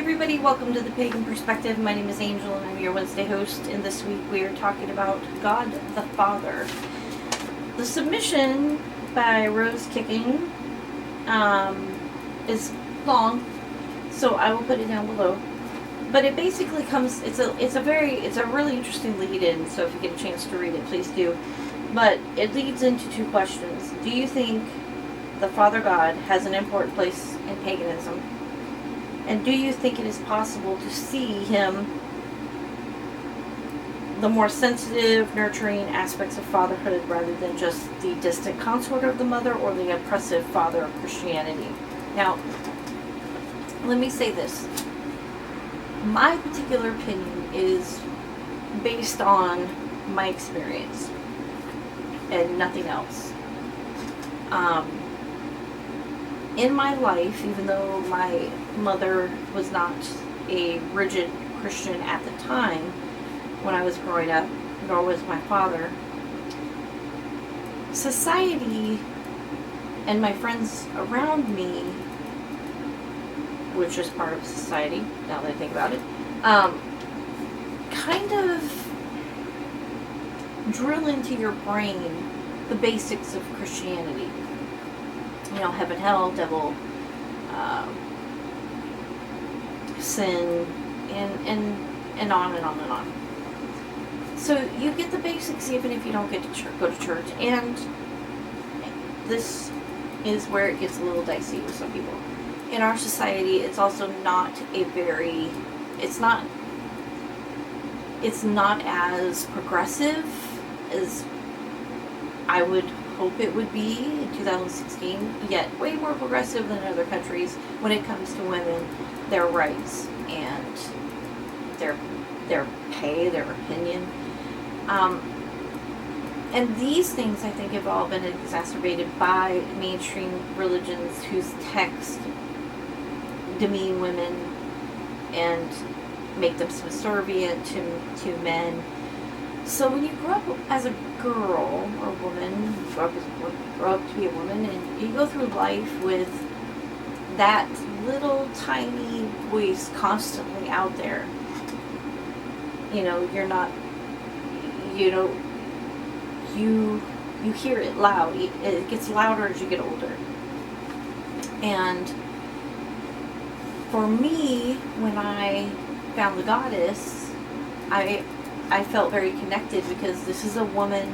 everybody, welcome to the Pagan Perspective. My name is Angel and I'm your Wednesday host, and this week we are talking about God the Father. The submission by Rose Kicking is long, so I will put it down below. But it basically comes, it's a really interesting lead in, so if you get a chance to read it, please do. But it leads into two questions. Do you think the Father God has an important place in paganism? And do you think it is possible to see him, the more sensitive, nurturing aspects of fatherhood rather than just the distant consort of the mother or the oppressive father of Christianity? Now, let me say this. My particular opinion is based on my experience and nothing else. In my life, even though my mother was not a rigid Christian at the time when I was growing up, nor was my father, society and my friends around me, which is part of society, now that I think about it, kind of drill into your brain the basics of Christianity. You know, heaven, hell, devil, sin, and on and on and on. So you get the basics even if you don't get to go to church. And this is where it gets a little dicey with some people. In our society, it's also not it's not as progressive as I would hope it would be in 2016, yet way more progressive than other countries when it comes to women, their rights, and their pay, their opinion. And these things, I think, have all been exacerbated by mainstream religions whose texts demean women and make them subservient to men. So when you grow up as a girl or a woman, grow up to be a woman, and you go through life with that little tiny voice constantly out there, you know, you hear it loud. It gets louder as you get older. And for me, when I found the goddess, I felt very connected because this is a woman,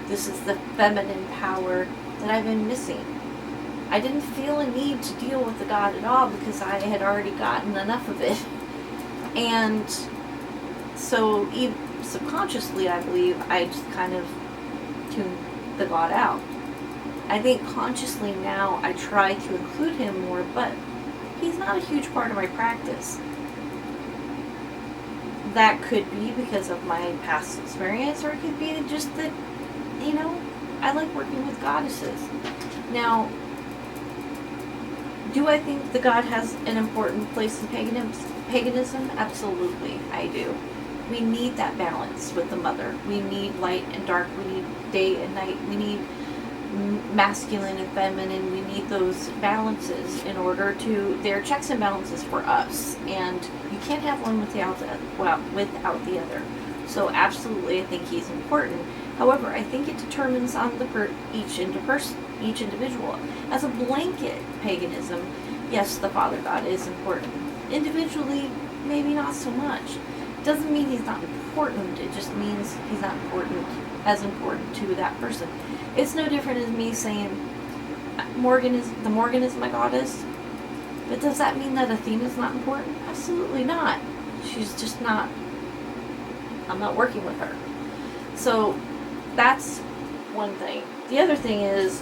this is the feminine power that I've been missing. I didn't feel a need to deal with the God at all because I had already gotten enough of it. And so subconsciously, I believe, I just kind of tuned the God out. I think consciously now I try to include him more, but he's not a huge part of my practice. That could be because of my past experience, or it could be just that, you know, I like working with goddesses. Now, do I think the God has an important place in paganism? Absolutely, I do. We need that balance with the mother. We need light and dark. We need day and night. We need masculine and feminine. We need those balances in order to, they're checks and balances for us, and you can't have one without the other. So absolutely, I think he's important. However, I think it determines on each individual. As a blanket paganism, yes, the Father God is important. Individually, maybe not so much. Doesn't mean he's not important. It just means he's not as important to that person. It's no different as me saying Morgan is my goddess. But does that mean that Athena's not important? Absolutely not. She's just not. I'm not working with her. So that's one thing. The other thing is,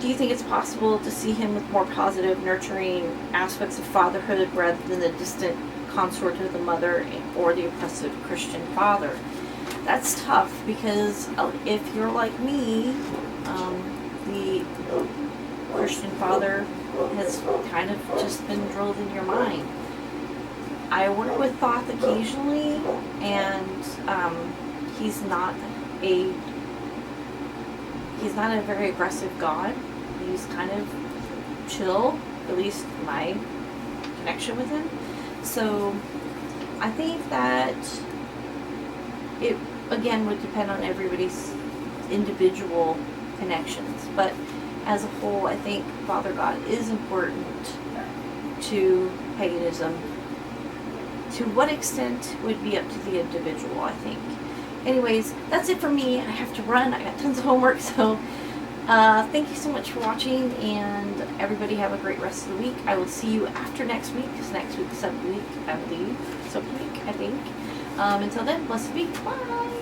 do you think it's possible to see him with more positive, nurturing aspects of fatherhood rather than the distant consort of the mother or the oppressive Christian father? That's tough because if you're like me, the Christian father has kind of just been drilled in your mind. I work with Thoth occasionally, and he's not a very aggressive god. He's kind of chill, at least my connection with him. So I think that it, again, would depend on everybody's individual connections. But as a whole, I think Father God is important to paganism. To what extent would be up to the individual, I think. Anyways, that's it for me. I have to run. I got tons of homework, so thank you so much for watching, and everybody have a great rest of the week. I will see you after next week, because next week's sub week, I believe. Sub week, I think. Until then, blessed week. Bye!